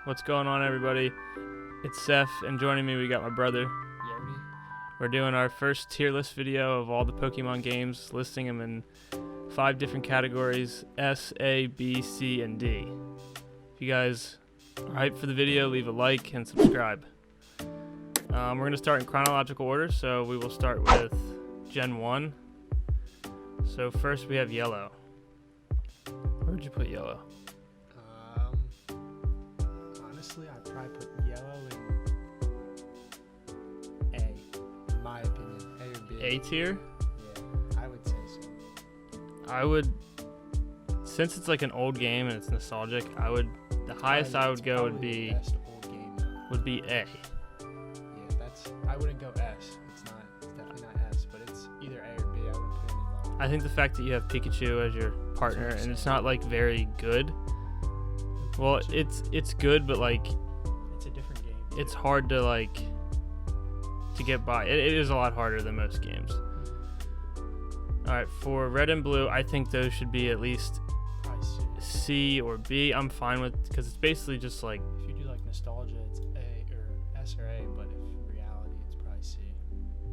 What's going on, everybody? It's Seth, and joining me we got my brother. Yodi. We're doing our first tier list video of all the Pokemon games, listing them in 5 different categories: S, A, B, C, and D. If you guys are hyped for the video, leave a like and subscribe. We're going to start in chronological order, so we will start with Gen 1. So first we have Yellow. Where'd you put Yellow? Honestly, I'd probably put Yellow in A, in my opinion. A or B. A tier? Yeah, I would say so. I would, since it's like an old game and it's nostalgic, the highest I would go would be The best old game, though. A. I wouldn't go S. It's definitely not S, but it's either A or B. I wouldn't put it any lower. I think the fact that you have Pikachu as your partner and it's not like very good. Well, it's good, but like It's a different game. it's hard to get by. It is a lot harder than most games. All right, for Red and Blue, I think those should be at least Probably C. C or B. I'm fine with, because it's basically just like, If you do like nostalgia, it's A or S or A, but if in reality, it's probably C.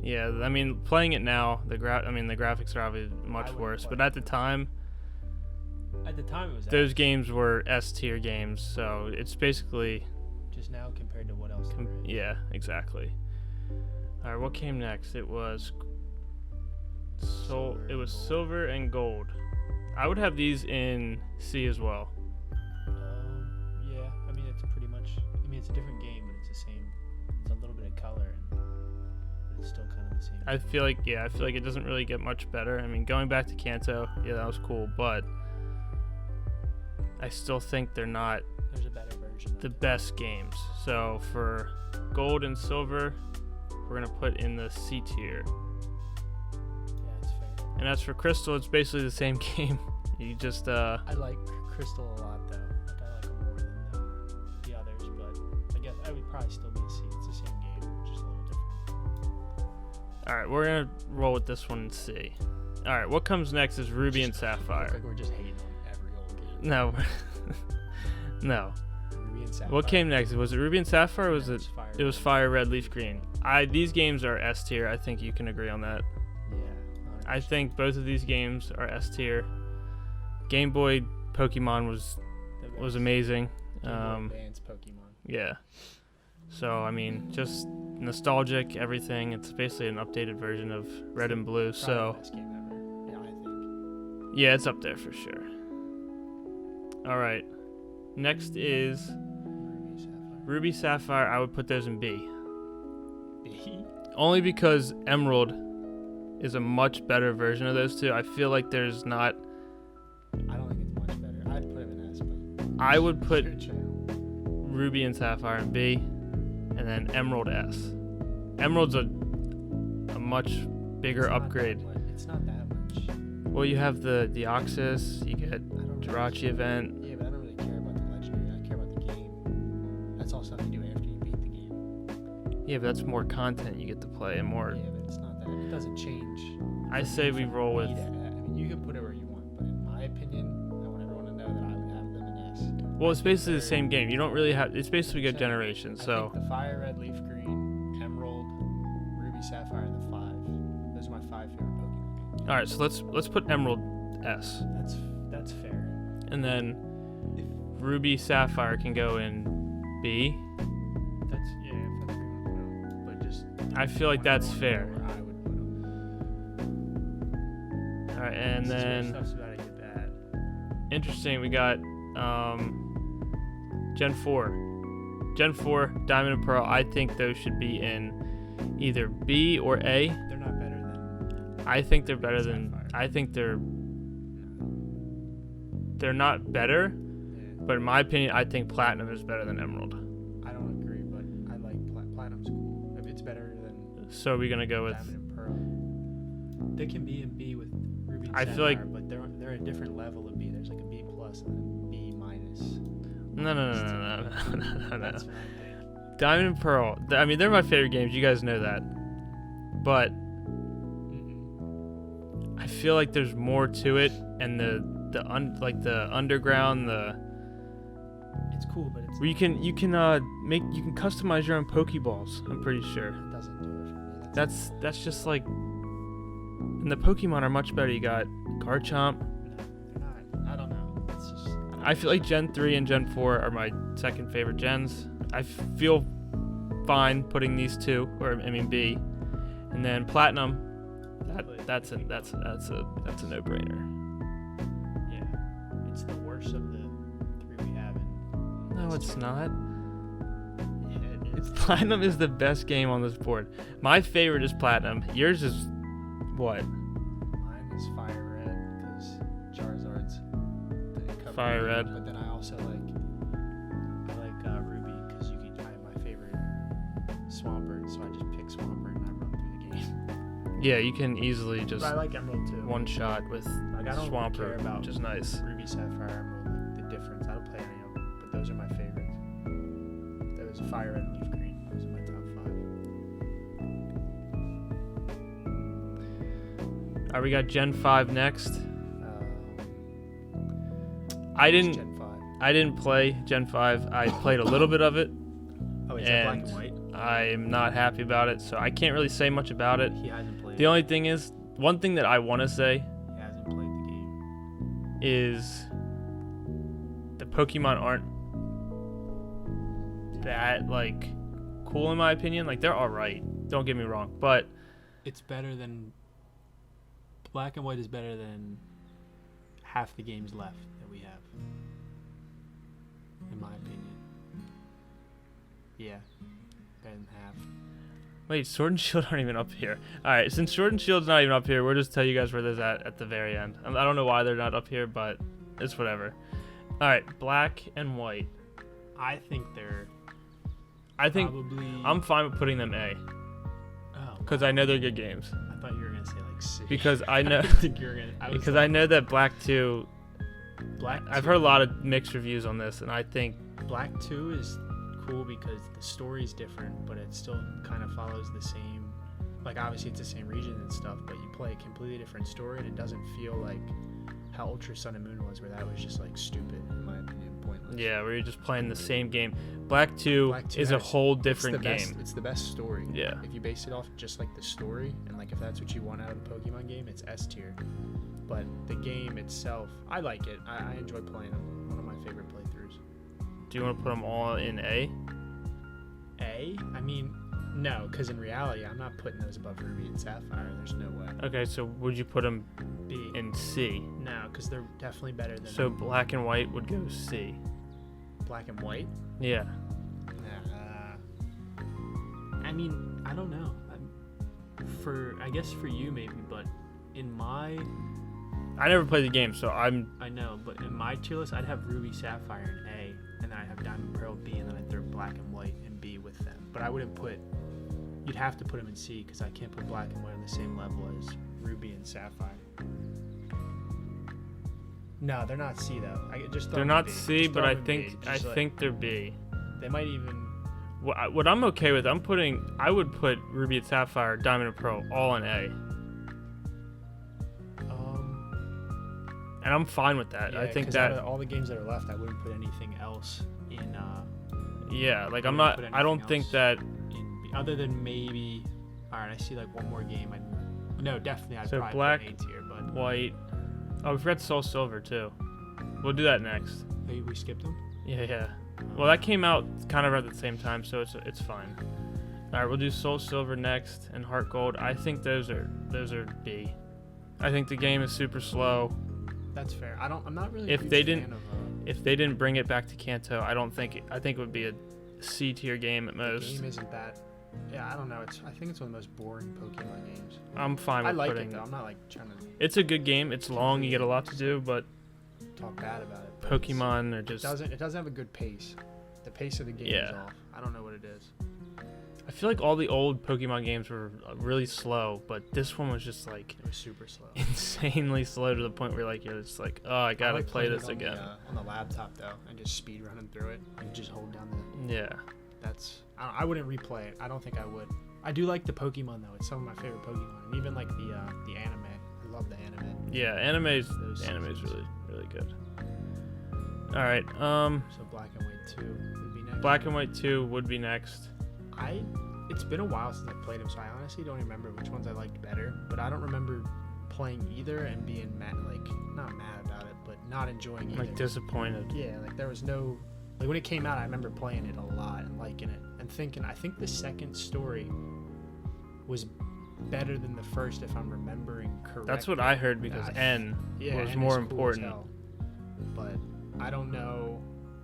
yeah. I mean, playing it now, the graphics are obviously much worse. But at the time, At the time, it was those S. games were S tier games, so it's basically Just now compared to what else there is. yeah, exactly. All right, what came next? It was Silver and Gold. I would have these in C as well. Yeah, I mean, it's pretty much, it's a different game, but it's the same. It's a little bit of color, but it's still kind of the same. I feel like it doesn't really get much better. I mean, going back to Kanto, yeah, that was cool, but I still think they're not There's a better version. the best games. So for Gold and Silver, we're gonna put in the C tier. Yeah, it's fair. And as for Crystal, it's basically the same game. You just I like Crystal a lot, though. Like, I like it more than the others, but I guess I would probably still be a C. It's the same game, just a little different. all right, we're gonna roll with this one in C. All right, what comes next is Ruby and Looks Sapphire. like we're just hating on every old game. No, no. Ruby and Sapphire. What came next? Was it Ruby and Sapphire? Or was it? Fire It was Fire Red, Leaf Green. These games are S tier. I think you can agree on that. Yeah. I think both of these games are S tier. Game Boy Pokemon was amazing. Advanced Pokemon. Yeah. So I mean, just nostalgic, everything. It's basically an updated version of Red and Blue. Probably So the best game ever. Yeah, I think. yeah, it's up there for sure. All right. Next is Ruby, Sapphire. Ruby, Sapphire. I would put those in B. B. Only because Emerald is a much better version of those two. I feel like there's not. I don't think it's much better. I'd put him in S, but I would put Sure, chill. Ruby and Sapphire in B, and then Emerald S. Emerald's a much bigger It's not upgrade. that much. It's not that much. Well, you have the Deoxys, you get I don't Jirachi really, event. Yeah, but I don't really care about the legendary. I care about the game. That's all stuff you do after you beat the game. Yeah, but that's more content you get to play and more. Yeah, but it's not that. It doesn't change. I say we roll with. I mean, you can put it where you want, but in my opinion, I want everyone to know that I would have them in S. Well, it's basically the same game. You don't really have. It's basically good Same. generations. I So think the Fire Red, Leaf Green, Emerald, Ruby, Sapphire, and the 5. Those are my 5 favorite Pokemon games. all right, so let's put Emerald S, That's fair. and then If Ruby, Sapphire can go in B. if that's where you want to put 'em, but just. I feel like that's fair. Where I would put 'em. All right, and This is where then stuff's about to get bad. interesting, we got Gen 4. Gen 4, Diamond and Pearl, I think those should be in either B or A. They're not better than. I think they're better than. Sapphire. I think they're not better, Yeah, but in my opinion, I think Platinum is better than Emerald. I don't agree, but I like Platinum's cool. If it's better than So we're gonna go with. Diamond and Pearl. They can be in B with Ruby and I Sapphire, feel like- but they're a different level of B. There's like a B plus and a B minus. No. That's what I think. Diamond and Pearl. I mean, they're my favorite games. You guys know that. But I feel like there's more to it, and the underground, It's cool, but it's Where you can customize your own Pokeballs. I'm pretty sure. it doesn't do it for me. That's just like, and the Pokemon are much better. You got Garchomp. They're not. I don't know. It's just. I feel like Gen 3 and Gen 4 are my second favorite gens. I feel fine putting these two, B, and then Platinum. That's a no-brainer. Yeah, it's the worst of the three we have. No, it's not. Yeah, it is. Platinum is the best game on this board. My favorite is Platinum. Yours is what? Mine is Fire Red because Charizard's Fire Red. But then I also like Ruby because you can. My favorite Swampert, so I just pick Swampert and I run through the game. Yeah, you can easily just But I like Emerald too. one shot with Like, I don't Swampert, care about which is nice. Ruby, Sapphire, Emerald, like the difference. I don't play any of them, but those are my favorites. Those Fire Red and Leaf Green. Those are my top 5. Alright, we got Gen 5 next. Gen 5. I didn't play Gen 5. I played a little bit of it. Oh, is that black and white? I'm not happy about it, so I can't really say much about it. He hasn't played. The only thing is, one thing that I want to say He hasn't played the game. is the Pokemon aren't that like cool in my opinion. Like, they're all right. Don't get me wrong, but It's better than black and white is better than half the games left that we have, in my opinion. Yeah, better than half. wait, Sword and Shield aren't even up here. All right, since Sword and Shield's not even up here, we'll just tell you guys where there's at the very end. I don't know why they're not up here, but it's whatever. All right, black and white. I think they're I think probably. I'm fine with putting them A Oh, because I know they're good games. I thought you were gonna say like C. Because I know I didn't think you were gonna. because I know that Black 2. Black. I've heard a lot of mixed reviews on this, and I think Black 2 is cool because the story's different, but it still kind of follows the same. Like, obviously it's the same region and stuff, but you play a completely different story, and it doesn't feel like how Ultra Sun and Moon was, where that was just like stupid, in my opinion, pointless. yeah, where you're just playing the same game. Black 2 is a whole different game. It's the best story. Yeah. If you base it off just like the story, and like if that's what you want out of a Pokemon game, it's S tier. But the game itself, I like it. I enjoy playing them. One of my favorite playthroughs. Do you want to put them all in A? A? I mean, no, because in reality, I'm not putting those above Ruby and Sapphire. There's no way. Okay, so would you put them B. in C? No, because they're definitely better than So black and white would go C. black and white. Yeah. I mean, I don't know. I guess for you maybe, but in my, I never played the game, so I know, but in my tier list, I'd have Ruby, Sapphire in A, and then I'd have Diamond, Pearl B, and then I'd throw black and white in B with them. But I wouldn't put. You'd have to put them in C because I can't put black and white on the same level as Ruby and Sapphire. No, they're not C though. they're not C, but I think they're B. They might even. What I'm okay with, I would put Ruby and Sapphire, Diamond and Pearl all in A. And I'm fine with that. Yeah, I think 'cause that out of all the games that are left, I wouldn't put anything else in. yeah, like I I don't think that. In B, other than maybe. All right, I see like one more game. No, definitely I'd So probably black, put A tier, but White. Oh, we forgot Soul Silver too. We'll do that next. hey, we skipped them. Yeah. Well, that came out kind of at the same time, so it's fine. All right, we'll do Soul Silver next and Heart Gold. I think those are B. I think the game is super slow. That's fair. I'm not really. If a huge they fan didn't- of, If they didn't bring it back to Kanto, I think it would be a C tier game at the most. game isn't that. Yeah, I don't know. I think it's one of the most boring Pokemon games. I'm fine I with like putting it though. I'm not like trying to It's a good game. It's long. You get a lot to do, but talk bad about it. but Pokemon are It just. doesn't have a good pace. The pace of the game is Yeah. off. I don't know what it is. I feel like all the old Pokemon games were really slow, but this one was just like It was super slow. insanely slow to the point where like you're just like, oh, I gotta like play playing this it again. on the laptop though, and just speed running through it. Like just hold down the. Yeah. I wouldn't replay it. I don't think I would. I do like the Pokemon though. It's some of my favorite Pokemon, and even like the anime. I love the anime. Yeah, anime's Those really seasons. really good. All right. So black and white 2 would be next. Black and White 2 would be next. It's been a while since I played them, so I honestly don't remember which ones I liked better. But I don't remember playing either and being mad, like not mad about it, but not enjoying either. Like disappointed. Yeah, like there was no, like when it came out, I remember playing it a lot and liking it and thinking. I think the second story was better than the first, if I'm remembering correctly. That's what I heard because N was N more is cool important. as hell. But I don't know.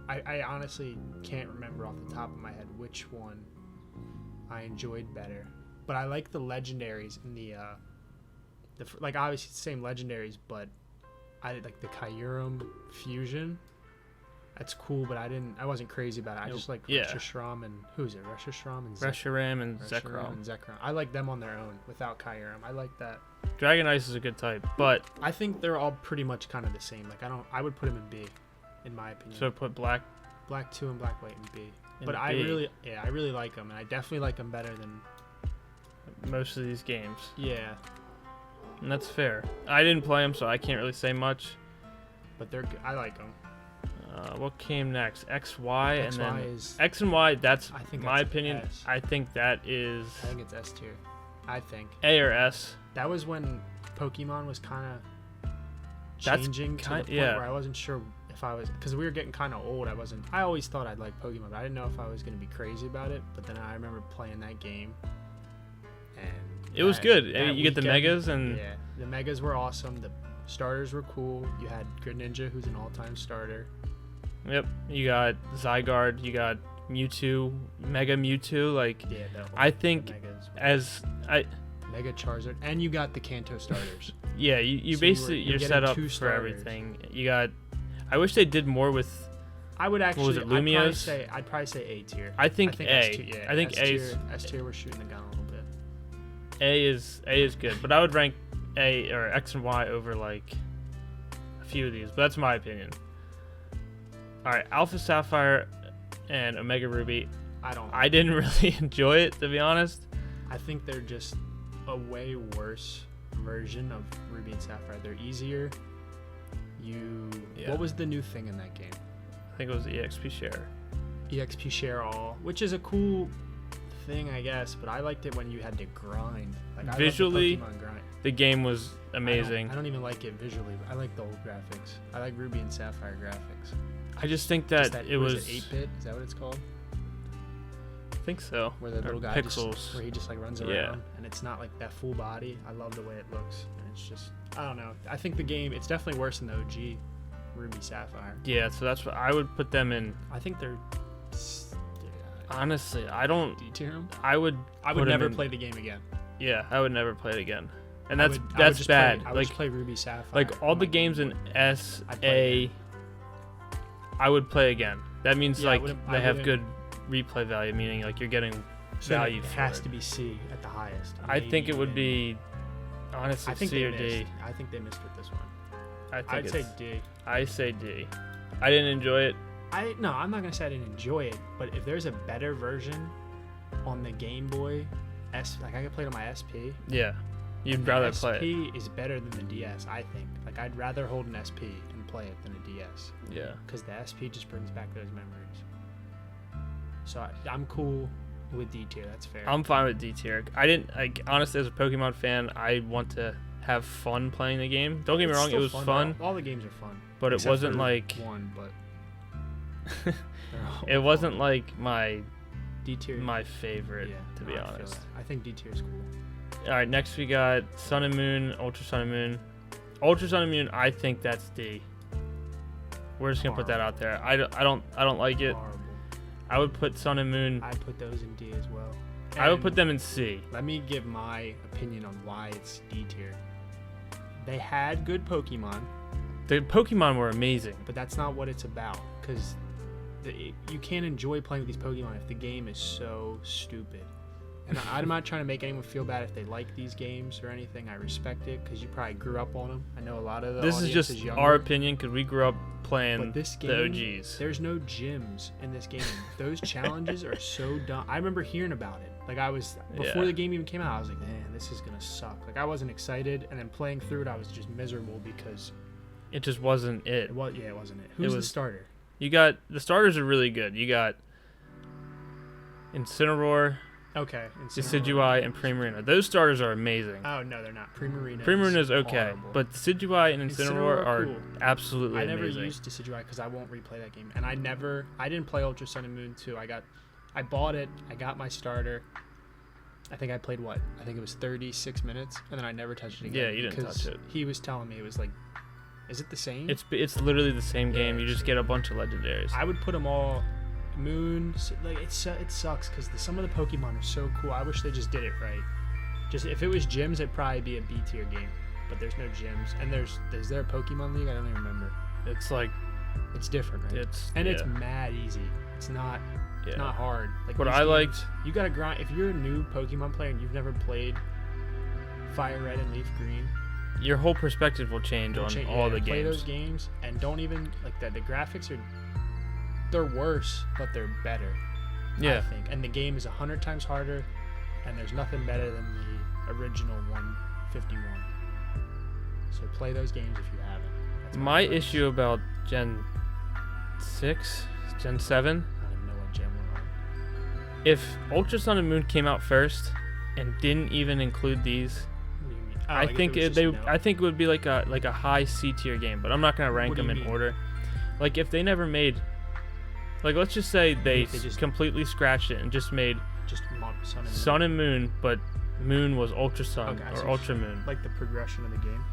I honestly can't remember off the top of my head which one I enjoyed better. But I like the legendaries in the like obviously it's the same legendaries, but I did like the Kyurem fusion. That's cool, but I wasn't crazy about it. I just like Reshiram and who's it? Reshiram and Reshiram and Zekrom. I like them on their own without Kyurem. I like that. Dragon Ice is a good type, but I think they're all pretty much kind of the same. Like I would put them in B, in my opinion. So put Black 2 and Black White in B. But B. I really like them, and I definitely like them better than most of these games. Yeah. And that's fair. I didn't play them, so I can't really say much. But they're good. I like them. What came next? X, Y, and then is, X and Y. That's I think my that's opinion. S. I think that is. I think it's S tier. I think A or S. that was when Pokemon was kind of changing to the point where I wasn't sure if I was, because we were getting kind of old. I always thought I'd like Pokemon, but I didn't know if I was going to be crazy about it. But then I remember playing that game, and it was good. that You get the megas, and yeah, the megas were awesome. The starters were cool. You had Greninja, who's an all-time starter. Yep. You got Zygarde. You got Mewtwo, Mega Mewtwo. Like, Yeah, I think Mega Charizard, and you got the Kanto starters. yeah, you So basically you're you're set getting up two for starters. everything. You got. I wish they did more with. I would actually. was it, Lumios? I'd probably say A tier. I think A. S tier, yeah, I think A S tier. We're shooting the gun a little bit. A is good, but I would rank A or X and Y over like a few of these. But that's my opinion. All right, Alpha Sapphire and Omega Ruby. I didn't really enjoy it, to be honest. I think they're just a way worse version of Ruby and Sapphire. They're easier. What was the new thing in that game? I think it was the EXP share. EXP share all, which is a cool thing, I guess. But I liked it when you had to grind. Like Visually, I love the Pokemon grind. The game was amazing. I don't even like it visually. But I like the old graphics. I like Ruby and Sapphire graphics. I just think that it was 8-bit. Is that what it's called? I think so. Where the little guy pixels. where he just like runs around, and it's not like that full body. I love the way it looks, and it's just I don't know. I think the game it's definitely worse than the OG Ruby Sapphire. Yeah, so that's what I would put them in. I think they're. Honestly, I don't. D tier them. I would never play the game again. Yeah, I would never play it again, and I that's would bad. I would just play Ruby Sapphire. Like all the games in S, A, I would play again. That means like they have good replay value, meaning like you're getting value. It has to be C at the highest. I think it would be honestly C or D. I think they missed with this one. I'd say D. I say D. I didn't enjoy it. I'm not gonna say I didn't enjoy it, but if there's a better version on the Game Boy like I could play it on my SP. Yeah, you'd rather play it. SP is better than the DS, I think. Like I'd rather hold an SP and play it than a DS. Yeah. Because the SP just brings back those memories. So I'm cool with D tier. That's fair. I'm fine with D tier. Honestly, as a Pokemon fan, I want to have fun playing the game. Don't get me wrong, it was fun. All the games are fun. But it wasn't like one, but it wasn't like my D tier. My favorite, to be honest. I think D tier is cool. All right, next we got Sun and Moon, Ultra Sun and Moon. Ultra Sun and Moon, I think that's D. We're just gonna put that out there. I don't like it. Horrible. I would put Sun and Moon. I'd put those in D as well. I would put them in C. Let me give my opinion on why it's D tier. They had good Pokemon. The Pokemon were amazing. But that's not what it's about. Because you can't enjoy playing with these Pokemon if the game is so stupid. And I'm not trying to make anyone feel bad if they like these games or anything. I respect it because you probably grew up on them. I know a lot of the This is just our opinion because we grew up playing this game, the OGs. There's no gyms in this game. Those challenges are so dumb. I remember hearing about it. Like before the game even came out, I was like, man, this is gonna suck. Like I wasn't excited, and then playing through it, I was just miserable because it just wasn't it. It wasn't it. Who's the starter? You got the starters are really good. You got Incineroar, Okay. Decidueye, and Primarina. Those starters are amazing. Oh no, they're not. Primarina. Primarina's okay, horrible. but Decidueye and Incineroar are cool. absolutely I never amazing. used Decidueye because I won't replay that game, and I didn't play Ultra Sun and Moon 2. I bought it. I got my starter. I think I played I think it was 36 minutes, and then I never touched it again. Yeah, you didn't touch it. He was telling me it was like, is it the same? It's literally the same game. Yeah, You just get a bunch of legendaries. I would put them all. Moon, like it sucks because some of the Pokemon are so cool. I wish they just did it right. Just if it was gyms, it'd probably be a B tier game, but there's no gyms. And is there a Pokemon League? I don't even remember. It's different, right? It's mad easy. It's not hard. Like what these I games, liked, you gotta grind. If you're a new Pokemon player and you've never played Fire Red and Leaf Green, your whole perspective will change on all the play games. those games and don't even like that. The graphics they're worse, but they're better. Yeah. I think. And the game is 100 times harder, and there's nothing better than the original 151. So play those games if you haven't. That's My advice. issue about Gen 6, Gen 7, I don't even know what gen we're on. if Ultra Sun and Moon came out first and didn't even include these, What do you mean? Oh, I like if think it was just no. I think it would be like a high C tier game, but I'm not gonna rank What do them you in mean? order. Like if they never made, like let's just say they If they just- completely scratched it and just made just Sun and Moon. Sun and Moon, but Moon was Ultra Sun Okay, I see or what Ultra you're Moon. like the progression of the game.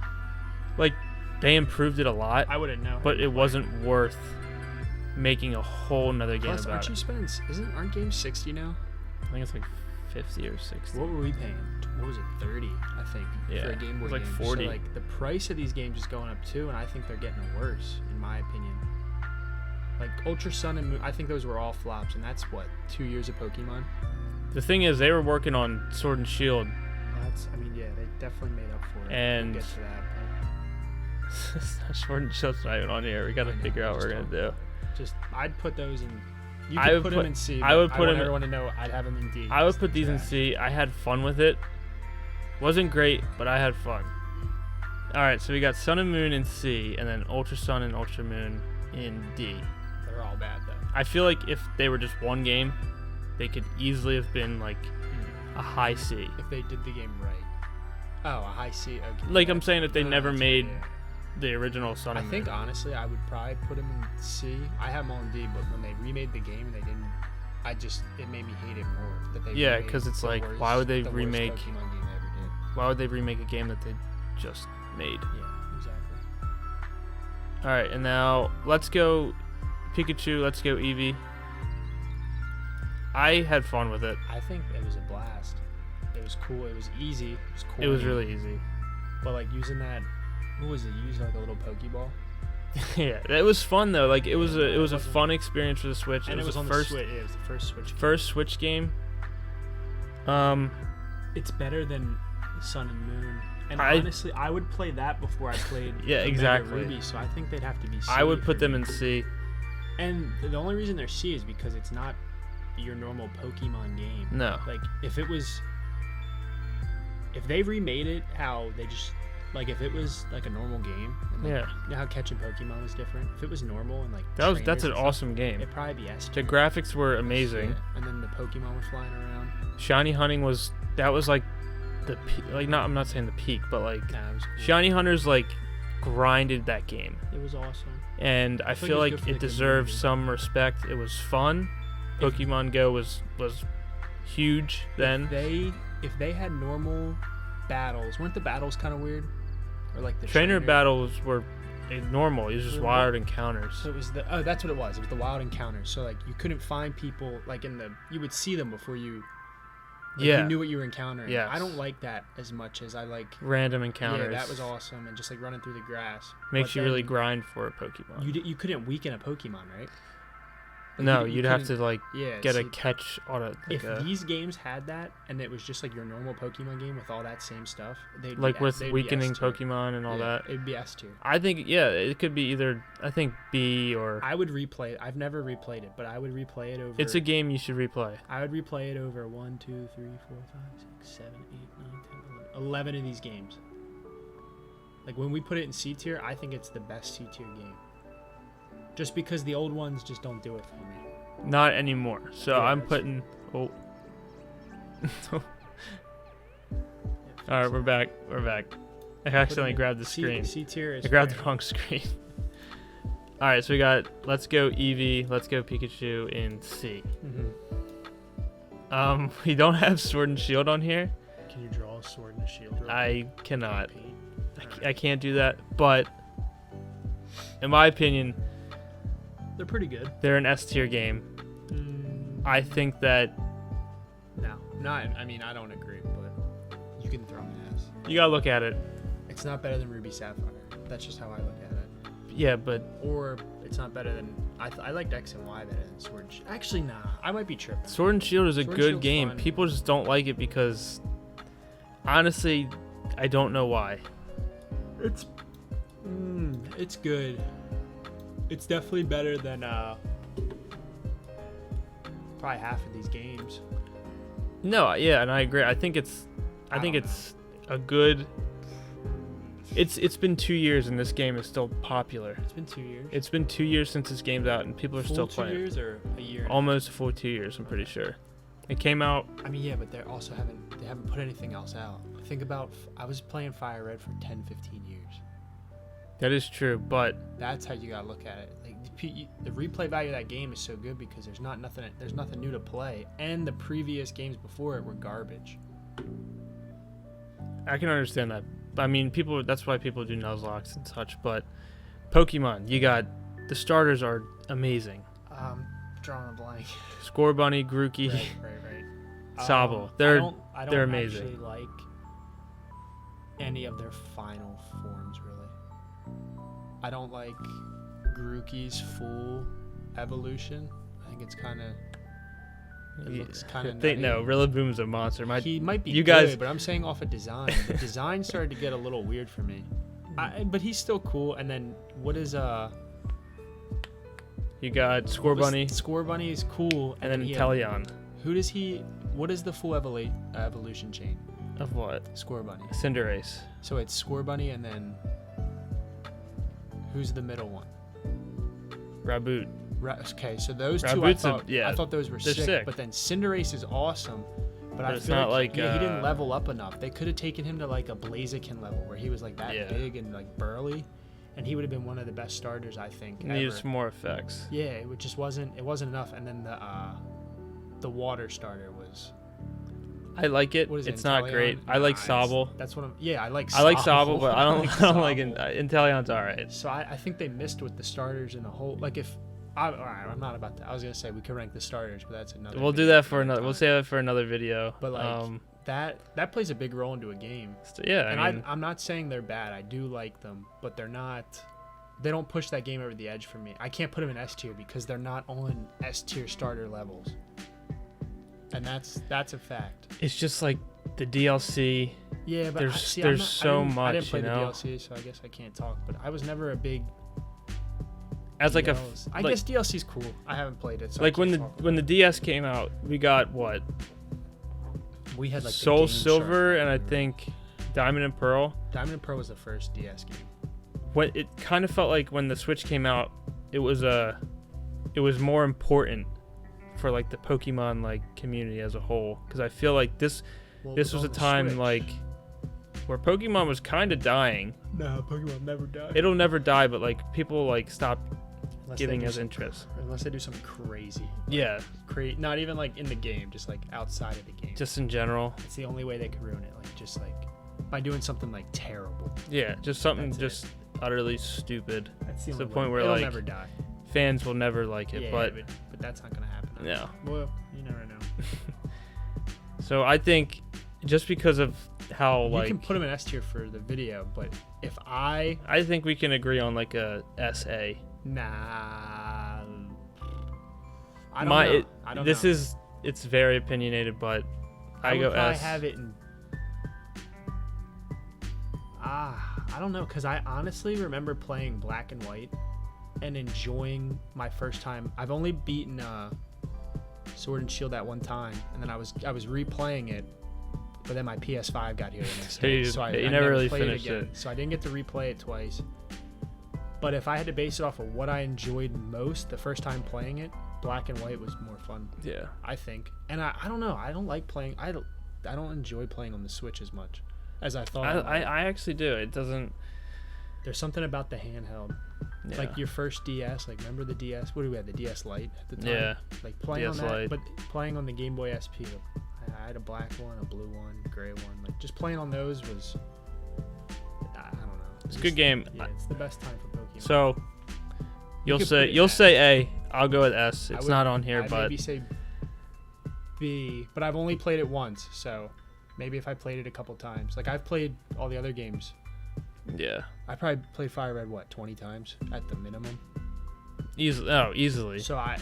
Like they improved it a lot, I wouldn't know. but it wasn't worth making a whole nother game Plus, about aren't it. you spending? Aren't games 60 now? I think it's like 50 or 60. What were we paying? What was it? 30, I think, Yeah, for a Game Boy it was like game. 40. So like the price of these games is going up too, and I think they're getting worse, in my opinion. Like Ultra Sun and Moon, I think those were all flops, and that's what 2 years of Pokemon. The thing is, they were working on Sword and Shield. Well, yeah, they definitely made up for it. And- we'll get to that. Sword and Shield's not even on here. We gotta I know, figure out what we're just gonna do. Just I'd put those in. You I could would put them in C. I would but put want them- everyone to know I'd have them in D. I would It's put these in trash. C. I had fun with it. Wasn't great, but I had fun. Alright, so we got Sun and Moon in C, and then Ultra Sun and Ultra Moon in D. They're all bad though. I feel like if they were just one game, they could easily have been like a high C. If they did the game right. Oh, a high C. Okay. Like I'm saying, if they No, never that's- made yeah. the original Sun I and think Moon. honestly, I would probably put them in C. I have them all in D, but when they remade the game, they didn't. It made me hate it more. That they Yeah, remade 'cause it's the like, worst- why would they the worst remake- Pokemon game they ever did? Why would they remake a game that they just made? Yeah, exactly. Alright, and now let's go Pikachu, let's go Eevee. I had fun with it. I think it was a blast. It was cool. It was easy. It was cool. It was really easy. But like using that, what was it? Use like a little Pokeball. Yeah, it was fun though. Like it was Yeah, a wasn't- fun experience for the Switch. And it was the on first the Switch. Yeah, it was the first Switch. first Switch game. It's better than Sun and Moon. And I- honestly, I would play that before I played Yeah, Omega exactly. Ruby. So I think they'd have to be C. I would for put them me. in C. And the only reason they're C is because it's not your normal Pokemon game. No. Like if they remade it how they just like if it was like a normal game and like, Yeah. you know how catching Pokemon was different. If it was normal and like That's trainers an and stuff, awesome game. it'd probably be S The tier. graphics were amazing. Yeah, and then the Pokemon were flying around. Shiny hunting was like the I'm not saying the peak, but like Nah, it was cool. Shiny Hunters like grinded that game. It was awesome. And I feel feel like like it was good for it the deserves community. some respect. It was fun. Pokemon Go was huge then. If they had normal battles, weren't the battles kind of weird? Or like the Trainer battles were normal. It was just Were wild encounters. So it was that's what it was. It was the wild encounters. So like you couldn't find people like you would see them before you. Like, Yeah. You knew what you were encountering. Yes. I don't like that as much as I like. Random encounters. Yeah, that was awesome, and just like running through the grass Makes But you really then grind for a Pokemon. You couldn't weaken a Pokemon, right? Like, No, you you'd have to couldn't- like yeah, get a see, catch on it. If these games had that, and it was just like your normal Pokemon game with all that same stuff, they'd Like be, with they'd be weakening S tier. Pokemon and all Yeah, that. it'd be S tier. I think it could be either. I think B or. I would replay it. I've never replayed it, but I would replay it over. It's a game you should replay. I would replay it over 1, 2, 3, 4, 5, 6, 7, 8, 9, 10, 11 of these games. Like when we put it in C tier, I think it's the best C tier game. Just because the old ones just don't do it for me. Not anymore. So Yeah, I'm that's putting. Oh. All right, we're back. We're back. I accidentally grabbed the screen. C tier is I grabbed the fair. wrong screen. All right, so we got Let's Go Eevee, Let's Go Pikachu in C. We don't have Sword and Shield on here. Can you draw a sword and a shield? real I quick? cannot. Paint? I can't do that. But in my opinion, They're pretty good. they're an S tier game. I think that No, not. I mean, I don't agree, but you can throw an S. you gotta look at it. It's not better than Ruby Sapphire. That's just how I look at it. Yeah, but Or it's not better than. I liked X and Y better than Sword and Shield. Actually, nah. I might be tripping. Sword and Shield is a Sword and good Shield's game. fun. People just don't like it because, honestly, I don't know why. It's good. It's definitely better than probably half of these games. No, yeah, and I agree. I think it's don't a good. It's been 2 years and this game is still popular. It's been 2 years. It's been 2 years since this game's out and people are still Full 2 playing. it. years or a year? Almost a full 2 years, I'm pretty sure. It came out. I mean, yeah, but they haven't put anything else out. Think about. I was playing Fire Red for 10, 15 years. That is true, but That's how you gotta look at it. Like the replay value of that game is so good because there's nothing new to play, and the previous games before it were garbage. I can understand that. I mean, people. That's why people do Nuzlocke and such. But Pokemon, you got the starters are amazing. Drawing a blank. Scorbunny, Grookey, Right. Sobble. I don't they're amazing. actually like any of their final forms, really. I don't like Grookey's full evolution. I think it's kind of. It looks kind of. No, Rillaboom's a monster. He might be you good, guys- but I'm saying off of design. The design started to get a little weird for me. But he's still cool. And then what is You got Scorbunny Scorbunny is cool. and then he Inteleon. Who does he? What is the full evolution chain? Of what? Scorbunny. Cinderace. So it's Scorbunny and then who's the middle one? Raboot. Okay, so those two Raboot's I thought those were they're sick. But then Cinderace is awesome. But I it's feel not like, like, he didn't level up enough. They could have taken him to like a Blaziken level where he was like that Yeah. big and like burly, and he would have been one of the best starters, I think. Needed Ever. some more effects. Yeah, it just wasn't. It wasn't enough. And then the water starter was. I like it. What is it, It's not Inteleon? great. I like Sobble. That's what I'm. Yeah, I like. I like Sobble, but I don't like Sobble. Inteleon's alright. So I think they missed with the starters in a whole. Like if. All right, I'm not about that. I was gonna say we could rank the starters, but that's another. We'll do video that for another. time. We'll save it for another video. But like that plays a big role into a game. Yeah, And I mean, I'm not saying they're bad. I do like them, but they're not. They don't push that game over the edge for me. I can't put them in S tier because they're not on S tier starter levels. And that's a fact. it's just like the DLC. Yeah, but There's I'm not- so I much, didn't play you the know? DLC, so I guess I can't talk. But I was never a big. As like DLs. I guess DLC's cool. I haven't played it. So like I when can't the talk when the DS came out, we got what? we had like the Soul Game Silver Shark. and I think Diamond and Pearl. Diamond and Pearl was the first DS game. What it kind of felt like when the Switch came out, it was more important for like the Pokemon like community as a whole, because I feel like this was a time like where Pokemon was kind of dying. No, Pokemon never died. It'll never die, but like people like stop Unless giving they do us some- interest. Unless they do something crazy. Yeah, Not even like in the game, just like outside of the game. just in general. It's the only way they could ruin it. Like just like by doing something like terrible. Yeah, just something That's it. just utterly stupid. That's the To the only point way. where, It'll like, never die. Fans will never like it, Yeah, but that's not gonna happen. no. Well, you never know. So I think just because of how You like can put them in S tier for the video, but if I I think we can agree on like a SA. I don't know. I don't this know. is it's very opinionated, but I would go probably S. have it in. I don't know, because I honestly remember playing Black and White and enjoying my first time. I've only beaten Sword and Shield that one time, and then I was replaying it, but then my PS5 got here the next day, so I you I never really played finished again. it. So I didn't get to replay it twice. But if I had to base it off of what I enjoyed most the first time playing it, Black and White was more fun. Yeah. I think. And I don't know. I don't like playing. I don't enjoy playing on the Switch as much as I thought. I actually do. It doesn't. There's something about the handheld. Yeah. Like your first DS. Like remember the DS? What do we have? The DS Lite at the time. Yeah. Like playing DS on that, Lite. but playing on the Game Boy SP. I had a black one, a blue one, a gray one. Like just playing on those was. I don't know. It's a good game. Yeah, it's the best time for Pokemon. So you'll could put it say at- say A. I'll go with S. I It's would- not on here, I'd but maybe say B, but I've only played it once, so maybe if I played it a couple times, like I've played all the other games. yeah, I probably played Fire Red 20 times at the minimum. easily. So I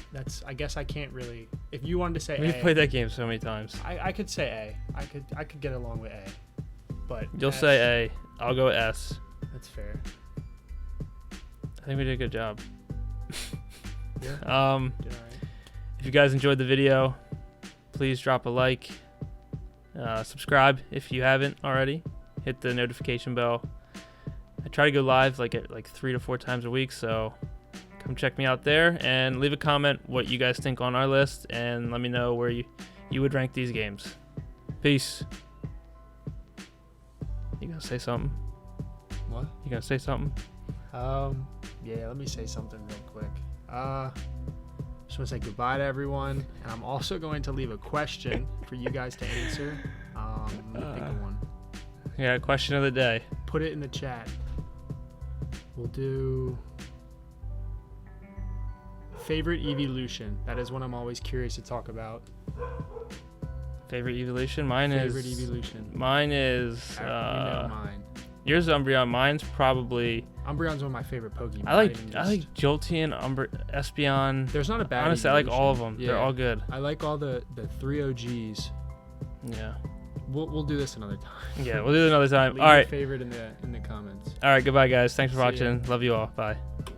guess I can't really. If you wanted to say We've A, played that game so many times. I could say A. I could get along with A, but You'll S, say A. I'll go with S. That's fair. I think we did a good job. Yeah. Did Um, all right. if you guys enjoyed the video, please drop a like. Subscribe if you haven't already. Hit the notification bell. I try to go live like 3 to 4 times a week, so come check me out there and leave a comment what you guys think on our list, and let me know where you would rank these games. Peace. You gonna say something? What? You gonna say something? Yeah, let me say something real quick. Just want to say goodbye to everyone, and I'm also going to leave a question for you guys to answer. Let me think of one. Yeah, question of the day. Put it in the chat. We'll do favorite Eeveelution. That is one I'm always curious to talk about. Favorite evolution? Mine Favorite is. Eeveelution. Mine is. You know mine. Yours is Umbreon. Mine's probably. Umbreon's one of my favorite Pokemon. I like didn't I like just- Jolteon, Espeon. There's not a bad. Honestly, I like all of Eeveelution. them. They're all good. I like all the 3 OGs. Yeah. We'll do this another time. Yeah, we'll do it another time. Leave All your right. favorite in the comments. All right. Goodbye, guys. Thanks for See ya. watching. Love you all. Bye.